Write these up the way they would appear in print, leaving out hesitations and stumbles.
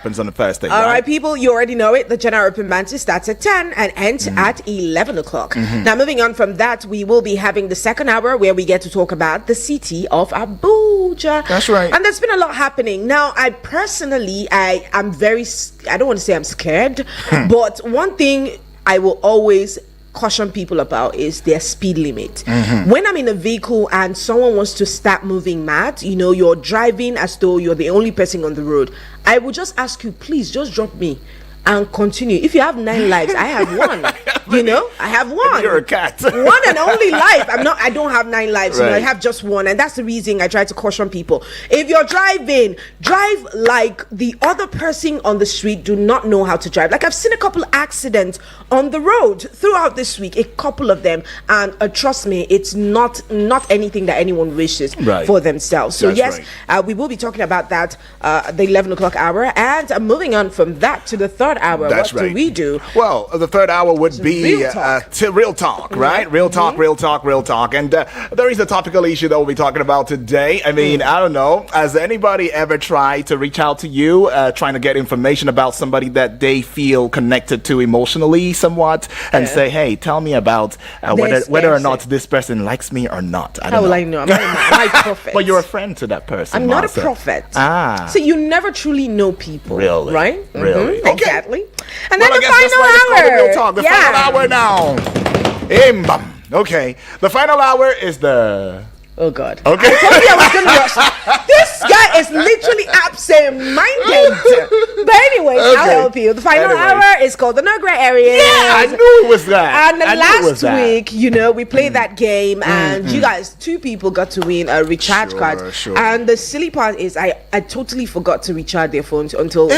happens on the first day. All right, people, you already know it. The General Open Banter starts at 10 and ends at 11 o'clock. Now, moving on from that, we will be having the second hour where we get to talk about the city of Abuja. That's right. And there's been a lot happening. Now, I personally, I'm very, I don't want to say I'm scared, but one thing I will always caution people about is their speed limit. When I'm in a vehicle and someone wants to start moving mad, you're driving as though you're the only person on the road, I will just ask you, please just drop me and continue. If you have 9 lives, I have 1. I have 1. You're a cat. 1 and only life. I don't have 9 lives. Right. I have just 1, and that's the reason I try to caution people. If you're driving, drive like the other person on the street do not know how to drive. Like, I've seen a couple accidents on the road throughout this week, a couple of them, and trust me, it's not anything that anyone wishes for themselves. So that's we will be talking about that the 11 o'clock hour, and moving on from that to the third hour. That's what do we do? Well, the third hour would be real talk. Real talk, right? Real talk, real talk, real talk. And there is a topical issue that we'll be talking about today. I mean, I don't know. Has anybody ever tried to reach out to you, trying to get information about somebody that they feel connected to emotionally somewhat, and say, hey, tell me about whether or not this person likes me or not? How will I know? I'm not a prophet. But you're a friend to that person. I'm not a prophet. So you never truly know people. Really? Right? Really? Okay. Exactly. And then the final hour. Real talk. The final hour now. Okay. The final hour is the... Oh, God. Okay. I told you I was going to rush. This guy is literally absent-minded. But anyways, I'll help you. The final hour is called the No Gray Area. Yeah, I knew it was that. And last week, we played that game, and you guys, 2 people got to win a recharge card. Sure. And the silly part is I totally forgot to recharge their phones until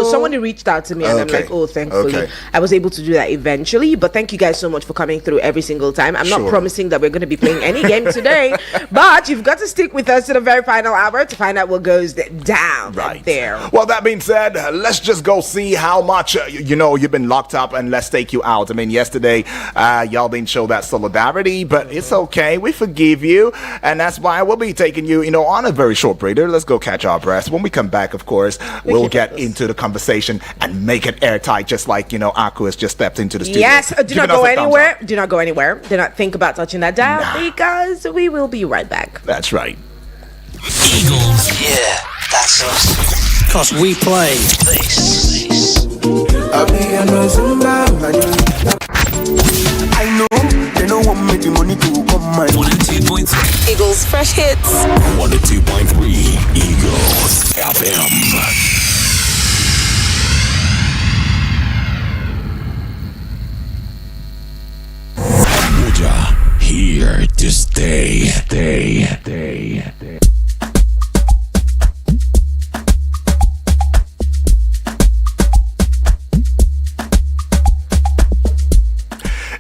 somebody reached out to me, and I'm like, oh, thankfully. I was able to do that eventually. But thank you guys so much for coming through every single time. I'm not promising that we're going to be playing any game today. But you've got to stick with us to the very final hour to find out what goes down there. Well, that being said, let's just go see how much you've been locked up, and let's take you out. I mean, yesterday y'all didn't show that solidarity, but it's okay. We forgive you, and that's why we'll be taking you on a very short break. Let's go catch our breath. When we come back, of course, we'll get into the conversation and make it airtight, just like Aku has just stepped into the studio. Yes, do not go anywhere. Do not go anywhere. Do not think about touching that dial, because we will be right back. That's right. Eagles. Yeah, that's us. Cause we play this. I know they don't want me the money to come my 102.3 Eagles fresh hits. 102.3 Eagles FM. Here to stay.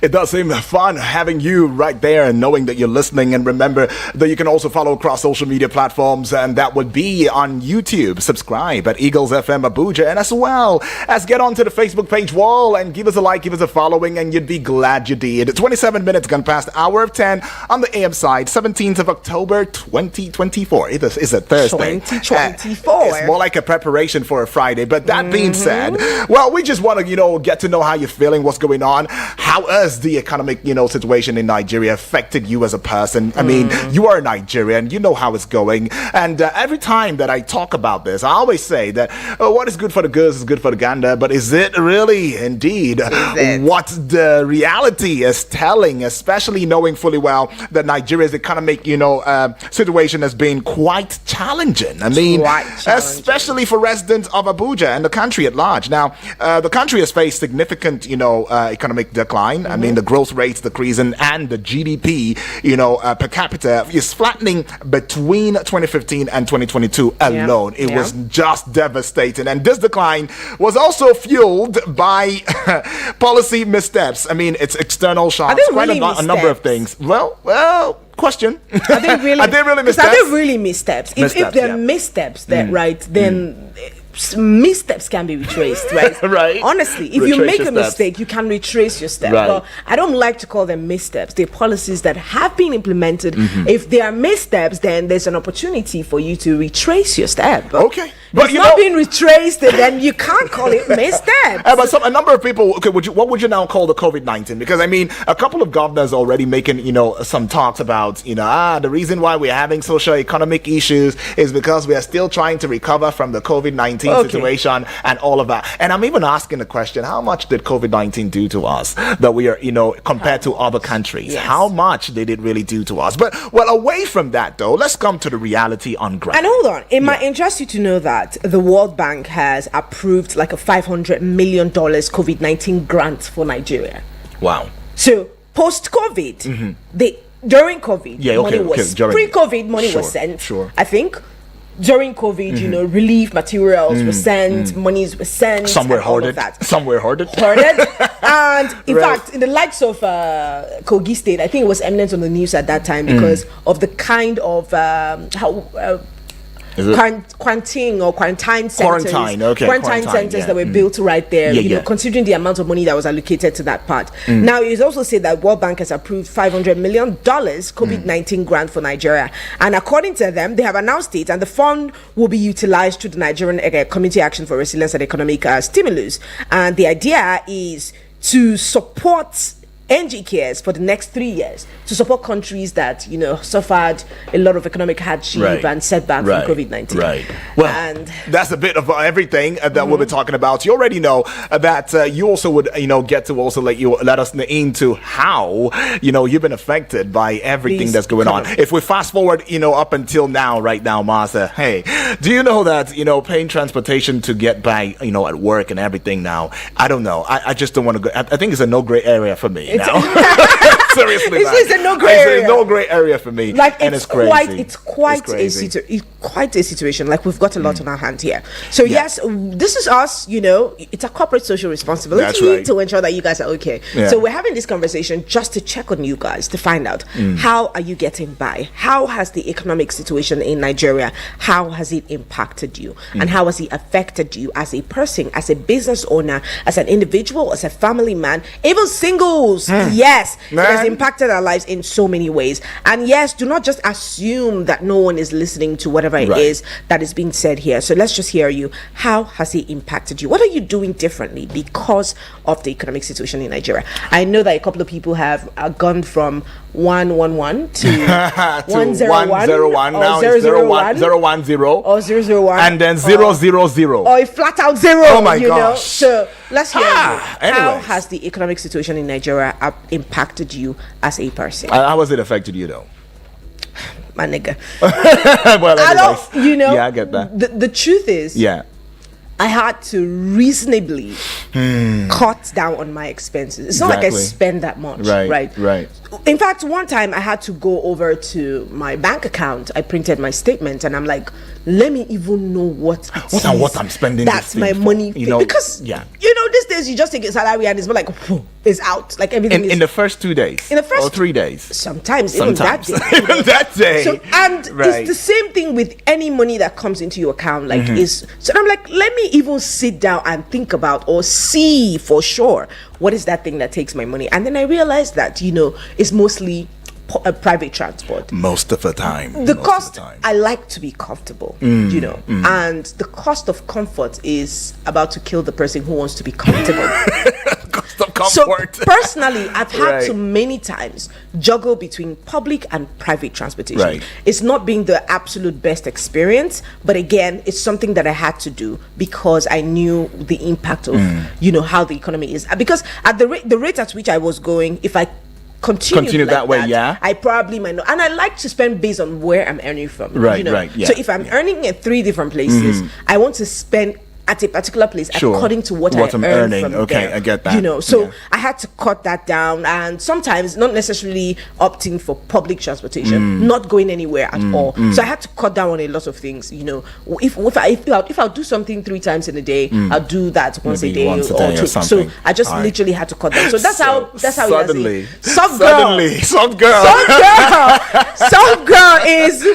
It does seem fun having you right there and knowing that you're listening. And remember that you can also follow across social media platforms, and that would be on YouTube. Subscribe at Eagles FM Abuja, and as well as get onto the Facebook page wall and give us a like, give us a following, and you'd be glad you did. 27 minutes gone past the hour of 10 on the AM side, 17th of October 2024. It is a Thursday. 2024. It's more like a preparation for a Friday. But that being said, well, we just want to get to know how you're feeling, what's going on, how has the economic situation in Nigeria affected you as a person. I mean, you are a Nigerian, you know how it's going, and every time that I talk about this, I always say that what is good for the goose is good for the gander, but is it really indeed what the reality is telling, especially knowing fully well that Nigeria's economic situation has been quite challenging. I mean, especially for residents of Abuja and the country at large. Now, the country has faced significant economic decline. I mean, the growth rates decreasing, and the GDP, per capita is flattening between 2015 and 2022 alone. It was just devastating. And this decline was also fueled by policy missteps. I mean, it's external shocks, quite a number of things. Well, question. Are they really, are they really missteps? Are they really missteps? If they're missteps, then missteps can be retraced, right? Right. Honestly, if you make a mistake, you can retrace your steps. Right. Well, I don't like to call them missteps. They're policies that have been implemented. If they are missteps, then there's an opportunity for you to retrace your step. Okay. But it's you not know, being retraced, and then you can't call it missteps. but a number of people. Okay, what would you now call the COVID-19? Because I mean, a couple of governors already making some talks about the reason why we're having socio-economic issues is because we are still trying to recover from the COVID-19 situation and all of that. And I'm even asking the question: how much did COVID-19 do to us that we are compared to other countries? Yes. How much did it really do to us? But well, away from that though, let's come to the reality on ground. And hold on, it might interest you to know that the World Bank has approved like a $500 million COVID-19 grant for Nigeria. Wow. So post-COVID, during COVID, money was pre-COVID money was sent. Sure. I think during COVID, relief materials were sent, monies were sent. Some were and all of hoarded. that. Some were hoarded. And in Right. fact, in the likes of Kogi State, I think it was eminent on the news at that time because of the kind of quarantine centers, quarantine centers that were built right there. Considering the amount of money that was allocated to that part. Now, it's also said that World Bank has approved $500 million COVID-19 grant for Nigeria, and according to them, they have announced it, and the fund will be utilized through the Nigerian Community Action for Resilience and Economic Stimulus. And the idea is to support NG cares for the next 3 years to support countries that suffered a lot of economic hardship and setback from COVID-19. Right. Well, and that's a bit of everything that we'll be talking about. You already know that you also would get to also let us into how you've been affected by everything that's going on. If we fast forward up until now, right now, Martha, hey, do you know that paying transportation to get by at work and everything now? I don't know. I just don't want to go. I think it's a no gray area for me. Now. Seriously, it's a no gray area. It's a no gray area for me. It's crazy. It's quite a situation. Like, we've got a lot on our hands here. So yes, this is us. It's a corporate social responsibility to ensure that you guys are okay. Yeah. So we're having this conversation just to check on you guys to find out how are you getting by. How has the economic situation in Nigeria? How has it impacted you? And how has it affected you as a person, as a business owner, as an individual, as a family man, even singles? Yes, it has impacted our lives in so many ways. And yes, do not just assume that no one is listening to whatever it is that is being said here. So let's just hear you. How has it impacted you? What are you doing differently because of the economic situation in Nigeria? I know that a couple of people have gone from 111 to 101 now it's 010 or 001 and then 000 or a flat out zero. Oh my gosh. So let's hear you. Anyways. How has the economic situation in Nigeria impacted you as a person? How has it affected you though? My nigga. Well, I don't, yeah, I get that. The truth is, I had to reasonably cut down on my expenses. It's not like I spend that much, right? In fact, one time I had to go over to my bank account. I printed my statement, and I'm like, let me even know what I'm spending. That's my money, because these days you just take a salary and it's more like it's out, like everything in the first 2 days, in the first or 3 days, sometimes. Even that day. Even that day. So, and it's the same thing with any money that comes into your account. Like so I'm like, let me even sit down and think about or see for sure what is that thing that takes my money. And then I realized that it's mostly private transport most of the time. The cost, I like to be comfortable, and the cost of comfort is about to kill the person who wants to be comfortable. Cost of comfort. So personally, I've had to many times juggle between public and private transportation. It's not been the absolute best experience, but again, it's something that I had to do because I knew the impact of how the economy is. Because at the rate at which I was going, if I continue that way, I probably might not. And I like to spend based on where I'm earning from. So if I'm earning at 3 different places, I want to spend at a particular place according to what I'm earning from there. I get that. So I had to cut that down, and sometimes not necessarily opting for public transportation, not going anywhere at all. So I had to cut down on a lot of things. If I'll do something 3 times in a day, I'll do that once a day or 2. So I just literally had to cut down. So that's how suddenly, it is. Soft girl is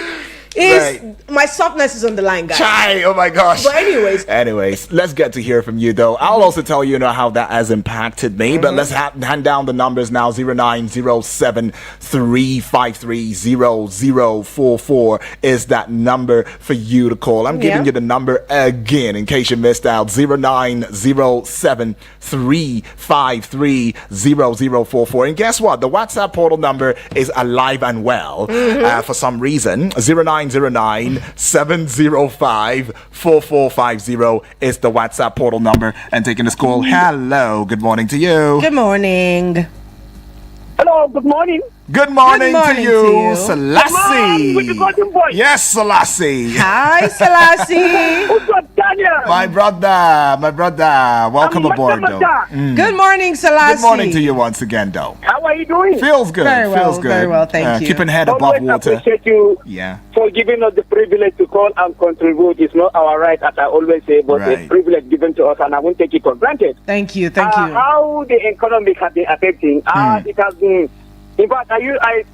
My softness is on the line, guys. Chai, oh my gosh. But anyways, let's get to hear from you though. I'll also tell you, how that has impacted me. But let's hand down the numbers now. 0907-353-0044 is that number for you to call. I'm giving you the number again in case you missed out. 0907-353-0044. And guess what? The WhatsApp portal number is alive and well for some reason. 0909-705-4450 is the WhatsApp portal number. And taking this call. Hello, good morning to you. Good morning. Hello, good morning. Good morning, Good morning to you, Selassie. With the golden voice. Yes, Selassie. Hi, Selassie. Who's up, Daniel? My brother. Welcome aboard, though. Good morning, Selassie. Good morning to you once again, though. How are you doing? Feels good. Very well, Feels good. very well, thank you. Keeping head above Always water. appreciate you for giving us the privilege to call and contribute. It's not our right, as I always say, but a privilege given to us, and I won't take it for granted. Thank you, thank you. How the economy has been affecting, it has been. In fact, I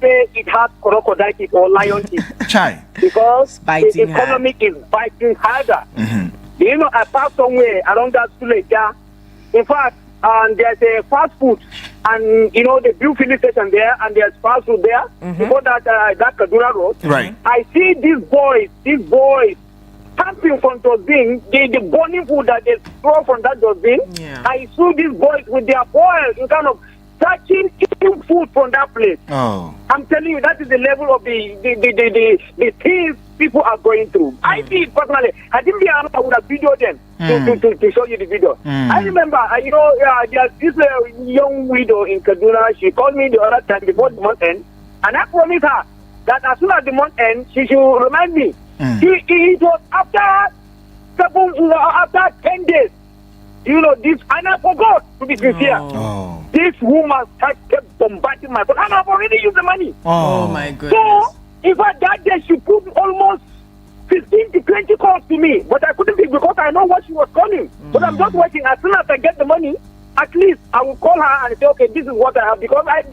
say it has crocodile teeth or lion teeth. Chai. Because Biting the economy is biting harder. I passed somewhere around that village there. In fact, there's a fast food, and the Blue filling station there, and there's fast food there. Before that Kaduna Road. Right. I see these boys camping from dustbin, the burning food that they throw from that dustbin. Yeah. I saw these boys with their foil in kind of touching eating food from that place. Oh. I'm telling you, that is the level of the things people are going through. I see it personally. I didn't be around, I would have videoed them to show you the video. I remember, there's this young widow in Kaduna. She called me the other time before the month end, and I promised her that as soon as the month ends, she should remind me. It was after 10 days. This, and I forgot, to be sincere. Oh. This woman kept bombarding my phone, and I've already used the money. Oh my goodness. So, in fact, that day she put almost 15 to 20 calls to me, but I couldn't pick because I know what she was calling. But I'm just waiting. As soon as I get the money, at least I will call her and say, okay, this is what I have. Because I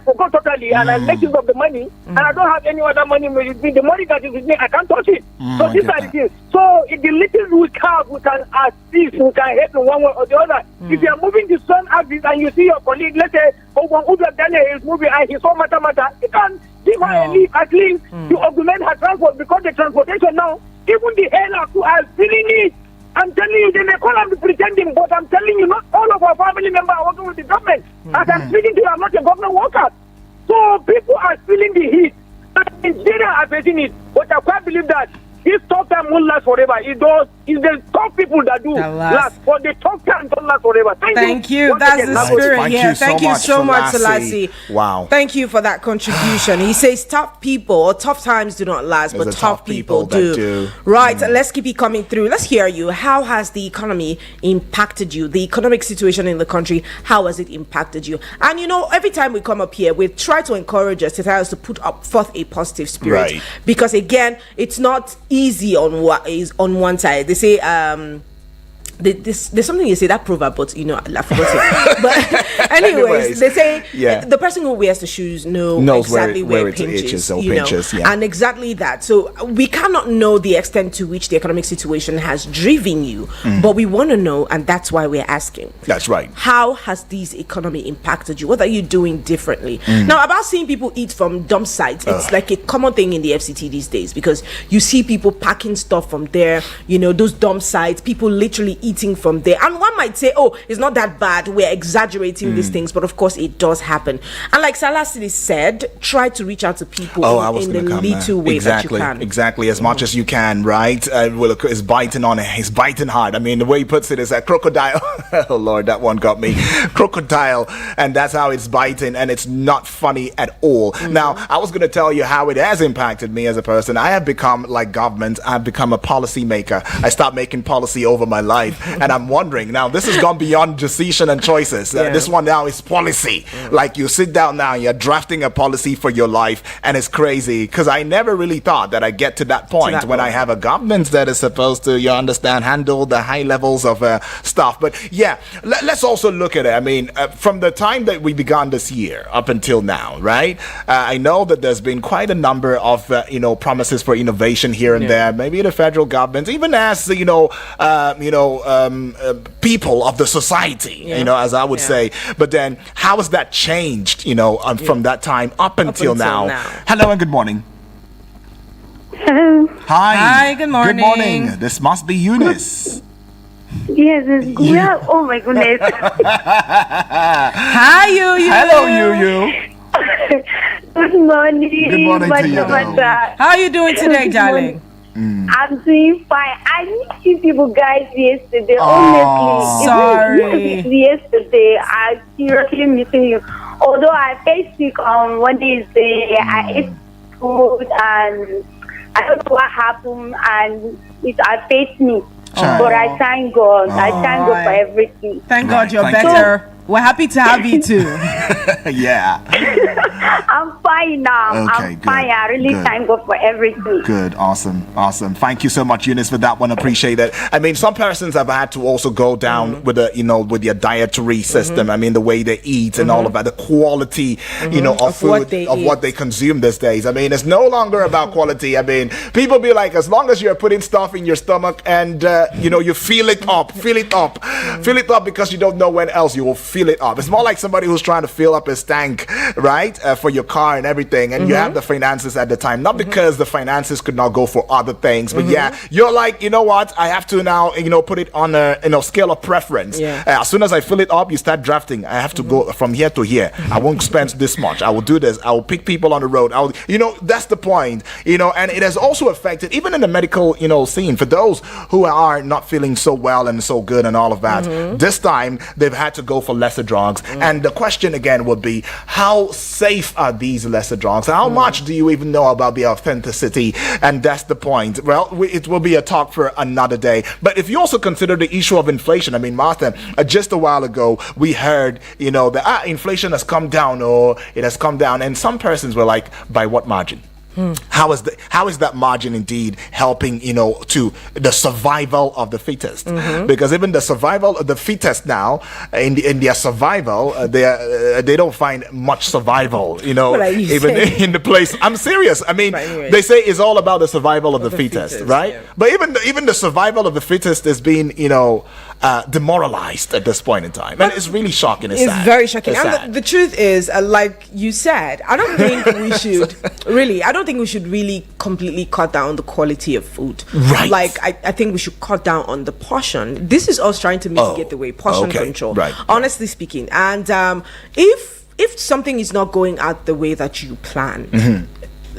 forgot totally, and I make use of the money, and I don't have any other money with me. The money that is with me, I can't touch it. So these are the things. So if the little we have, we can assist, we can help in one way or the other. If you are moving the sun axis and you see your colleague, let's say, Daniel is moving and he saw matter, you can give her a leave at least to augment her transport, because the transportation now, even the hailer who are feeling it. I'm telling you, they may call and be pretending, but I'm telling you, not all of our family members are working with the government. As I'm speaking to you, I'm not a government worker. So people are feeling the heat. And Nigeria are facing it. But I quite believe that this tough time won't last forever. It's the tough people that do last. But the tough time don't last forever. Thank you. That's the spirit here. Thank you so much, Selassie. Wow. Thank you for that contribution. He says tough people or tough times do not last, but tough people do. Right. Let's keep it coming through. Let's hear you. How has the economy impacted you? The economic situation in the country, how has it impacted you? And every time we come up here, we try to encourage us to put up forth a positive spirit. Right. Because again, it's not easy on what is on one side. They say there's something you say, that proverb, but I forgot it. But anyways, they say the person who wears the shoes knows exactly where it pinches, and exactly that. So we cannot know the extent to which the economic situation has driven you, but we want to know, and that's why we're asking. That's right. How has this economy impacted you? What are you doing differently? Now, about seeing people eat from dump sites, it's like a common thing in the FCT these days, because you see people packing stuff from there, those dump sites, people literally eating from there. And one might say, oh, it's not that bad, we're exaggerating these things, but of course it does happen. And like Selassie said, try to reach out to people in the little way that you can. Exactly, as much as you can, right? It's biting hard. I mean, the way he puts it is a crocodile. Oh Lord, that one got me. Crocodile, and that's how it's biting, and it's not funny at all. Now, I was going to tell you how it has impacted me as a person. I have become like government. I've become a policy maker. I stopped making policy over my life. life. And I'm wondering now, this has gone beyond decision and choices. This one now is policy. Like you sit down now, and you're drafting a policy for your life, and it's crazy because I never really thought that I get to that point when I have a government that is supposed to, you understand, handle the high levels of stuff. But yeah, let's also look at it. I mean, from the time that we began this year up until now, right? I know that there's been quite a number of promises for innovation here and there. Maybe the federal government, even as people of the society, as I would say. But then, how has that changed? From that time up until now. Hello and good morning. Hello. Hi. Good morning. Good morning. This must be Eunice. Yes, it's good. Oh my goodness. Hi, you. Hello, you. Good morning. Good morning to you. How are you doing today, darling? I'm doing fine. I missed you people guys yesterday. Honestly. Sorry. Yesterday, I seriously missing you. Although I felt sick on Wednesday, I ate food and I don't know what happened and it affected me. But I thank God. I thank God for everything. Thank God you're better. We're happy to have you too. Yeah. I'm fine now. Okay, I'm fine. I really thank God for everything. Good. Awesome. Thank you so much, Eunice, for that one. Appreciate it. I mean, some persons have had to also go down with with their dietary system. I mean, the way they eat and all of that, the quality, of food, what they consume these days. I mean, it's no longer about quality. I mean, people be like, as long as you're putting stuff in your stomach and, you fill it up because you don't know when else you will fill it up. It's more like somebody who's trying to fill up his tank, right, for your car and everything, and you have the finances at the time, not because the finances could not go for other things, but you're like, you know what, I have to now, put it on a scale of preference. As soon as I fill it up, you start drafting. I have to go from here to here. I won't spend this much. I will do this. I will pick people on the road. That's the point, and it has also affected even in the medical, scene, for those who are not feeling so well and so good and all of that. This time they've had to go for lesser drugs, and the question again would be, how safe are these lesser drugs? How much do you even know about the authenticity? And that's the point. Well, it will be a talk for another day. But if you also consider the issue of inflation, I mean, Martha, just a while ago we heard that inflation has come down, or it has come down, and some persons were like, by what margin? How is that margin indeed helping to the survival of the fittest? Because even the survival of the fittest now, in their survival, they don't find much survival even in the place. I'm serious. I mean, they say it's all about the survival of the fittest, right? But even the survival of the fittest is being demoralized at this point in time, and it's really shocking. It's sad. Very shocking. It's And the truth is, like you said, I don't think we should really completely cut down the quality of food. Right. Like I think we should cut down on the portion. This is us trying to mitigate the way portion control. Right. Honestly speaking, and if something is not going out the way that you plan.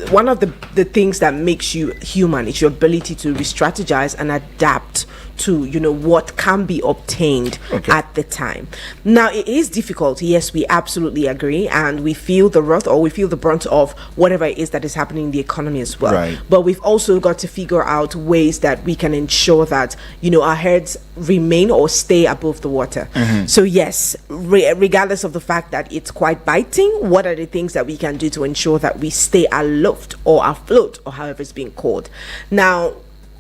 One of the things that makes you human is your ability to re-strategize and adapt to what can be obtained at the time. Now, it is difficult. Yes, we absolutely agree, and we feel the wrath, or we feel the brunt of whatever it is that is happening in the economy as well. Right. But we've also got to figure out ways that we can ensure that our heads remain or stay above the water. So yes, regardless of the fact that it's quite biting, what are the things that we can do to ensure that we stay aloft or afloat, or however it's being called? Now,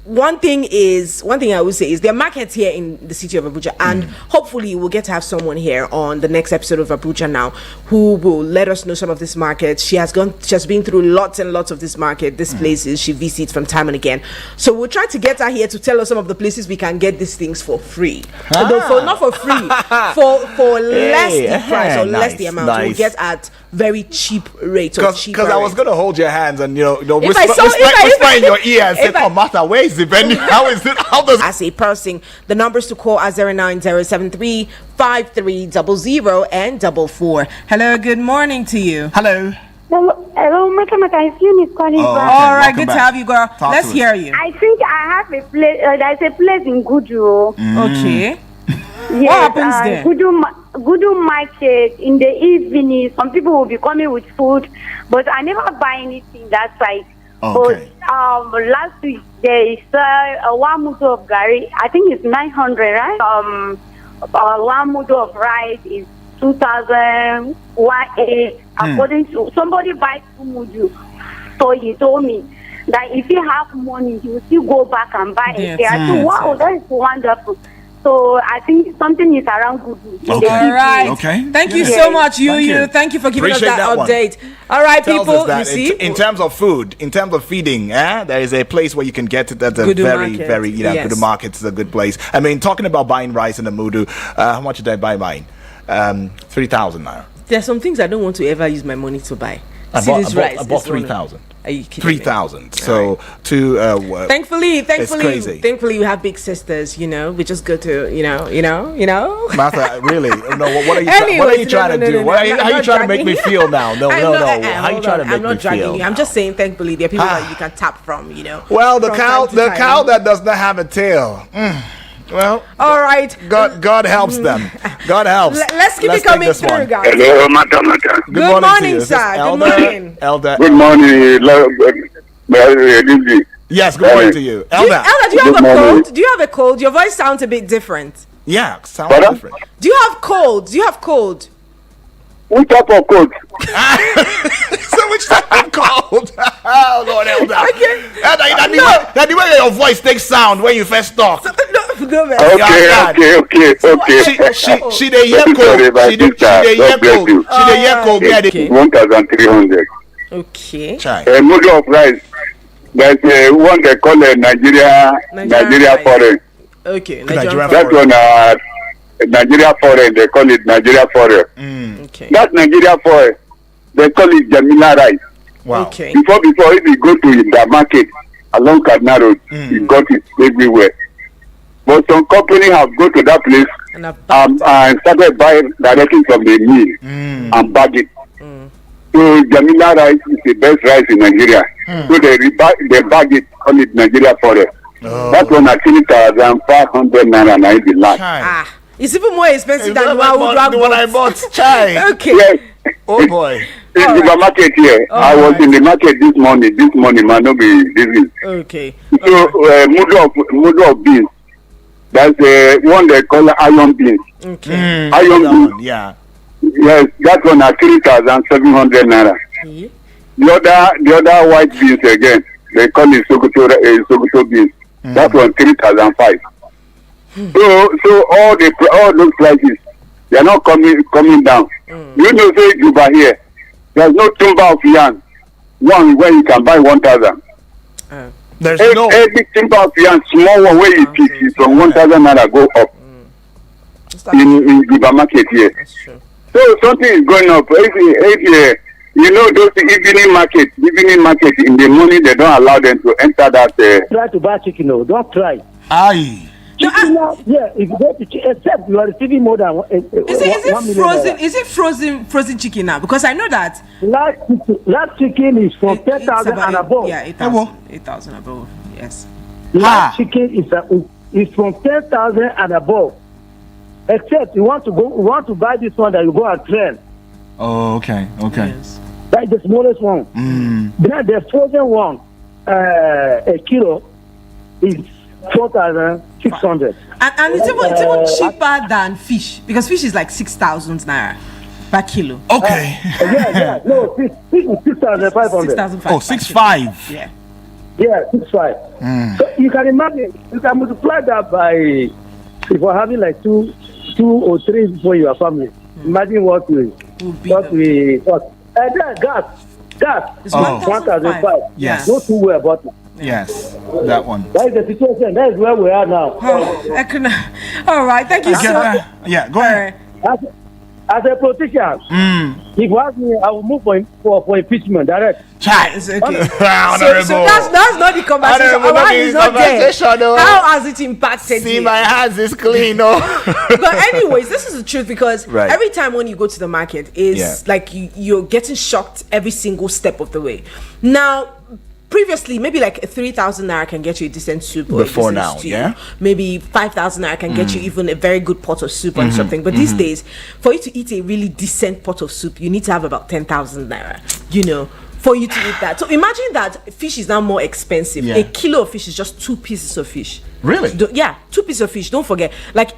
one thing I would say is there are markets here in the city of Abuja, and hopefully we'll get to have someone here on the next episode of Abuja Now who will let us know some of these markets. She has been through lots and lots of this market, these places she visits from time and again. So we'll try to get her here to tell us some of the places we can get these things for free. Not for free, for less the price or less the amount. We'll get at very cheap rates or cheaper. Because I was going to hold your hands and whisper if in your ear and say, "Oh, Martha, where is the venue? How is it? How does?" As a person, the numbers to call are 09073 5300 and 44. Hello, good morning to you. Hello. Hello, Makamaka. It's Eunice calling back. All right, welcome good back. to have you, girl. Let's to hear you. I think I have a place. There's a place in Gudu. Okay. Yes, What happens there? Gudu market in the evening. Some people will be coming with food, but I never buy anything that side. Okay. But last week they saw one mudu of gari. I think it's 900, right? One mudu of rice is 2,018. According to somebody buys 2 mudu, so he told me that if you have money, he will still go back and buy it. I said, wow, that is wonderful. So I think something is around good. Okay. All right. Okay. Thank you so much, Thank you. Thank you for giving Appreciate us that that one. update. All right, Tells people. us that You see, in terms of food, in terms of feeding, there is a place where you can get it that's a Gudu very, market. very, Yes. Gudu market is a good place. I mean, talking about buying rice in the Mudu, how much did I buy mine? 3,000 naira. there are some things I don't want to ever use my money to buy. I See bought, this I bought, rice. I bought is one of- 3,000. Are you kidding me? 3,000. So, Thankfully, crazy. thankfully, we have big sisters. You know, we just go to, you know. Martha, really? No, what are you, what are you Anyways, trying to do? no, How are you I'm not trying to make dragging me you. feel now? No. How are you Hold trying on, to make I'm not me dragging feel? you. I'm just saying, thankfully, there are people that you can tap from. You know. Well, the from cow, time to time. that does not have a tail. Well, All right. God helps them. God helps. Let's keep it take coming this through, one. guys. Hello, madam. Good morning, to you. Is this sir. Good Elder? morning. Elder. Good morning. Yes, good morning to you. Elder. Elder, do you have Good a morning. cold? Do you have a cold? Your voice sounds a bit different. Yeah, sounds Pardon? different. Do you have cold? Do you have cold? Which type of coat? So which type of cold? Oh, Lord, Elder. Okay. Elder, that the way your voice takes sound when you first talk. No, man. Okay. She the year Sorry, cold. my She the sister. year God bless cold. you. She the year cold. Get it. Okay. 1,300. Okay. Chai. A model of rice. There's one they call a Nigeria rice. foreign. Okay. Nigerian That one, Nigeria foreign. They call it Nigeria foreign. Okay. That Nigeria foreign, they call it Jamila rice. Wow. Okay. Before if you go to the market along Kaduna Road, you got it everywhere. But some company have go to that place And a and started buying directly from the mill and bag it. So Jamila rice is the best rice in Nigeria. So they bag it, call it Nigeria forest. That one at 3,500 naira na the last. Chai. it's even more expensive than The the one I bought. Chai. Okay. Yes. Oh boy. In the market here. I was in the market this morning, man, no be this. Okay. So model of beans. That's one they call iron beans. Okay. Iron That beans. one, yeah. Yes, that one at 3,700 naira. Okay. The other white beans again, they call it Sokoto beans. That one 3,500. So all those prices, they are not coming down. You know, say Juba here, there's no timber of yarn. One where you can buy 1,000. There's no. Every timber of yarn, small one where you pick is from 1,000 naira go up in Juba market here. That's true. So something is going up. If you know those evening market in the morning, they don't allow them to enter that. Try to buy chicken, no. Don't try. Aye. Chicken now, yeah, if you go to except you are receiving more than Is it 1 million frozen? naira. Is it frozen chicken now? Because I know that Last chicken is from it's 10,000 about and above. Yeah, 8,000 above. Yes. Last chicken is from 10,000 and above. Except you want to buy this one that you go and train. Oh, okay. Yes. That's the smallest one. Then the frozen one, a kilo is 4,600. And it's even cheaper than fish because fish is like 6,000 naira per kilo. Okay. Yeah, no, fish is 6,500. 6,500. Oh, 6.5. Yeah. Yeah, 6,500. So you can imagine, you can multiply that by, if you're having like two or three for your family. Imagine what we cost. And then gas It's Oh. 1,500. Yes. No two way about it. Yes, that one. That is the situation. That is where we are now. Oh, I couldn't. All right. Thank you so much. Yeah, go ahead. As a politician, if you ask me, I will move for impeachment direct. Chai. It's okay. Honorable. So that's not the conversation. Honorable, Our that hand is is not there. conversation, no. How has it impacted See, you? my hands is clean, no. But anyways, this is the truth because Right. every time when you go to the market is Yeah. like you're getting shocked every single step of the way. Now, previously, maybe like 3,000 naira can get you a decent soup. Or Before a decent now, stew. yeah? Maybe 5,000 naira can get you even a very good pot of soup or something. But these days, for you to eat a really decent pot of soup, you need to have about 10,000 naira, you know, for you to eat that. So imagine that fish is now more expensive. Yeah. A kilo of fish is just 2 pieces of fish. Really? Yeah, 2 pieces of fish. Don't forget. Like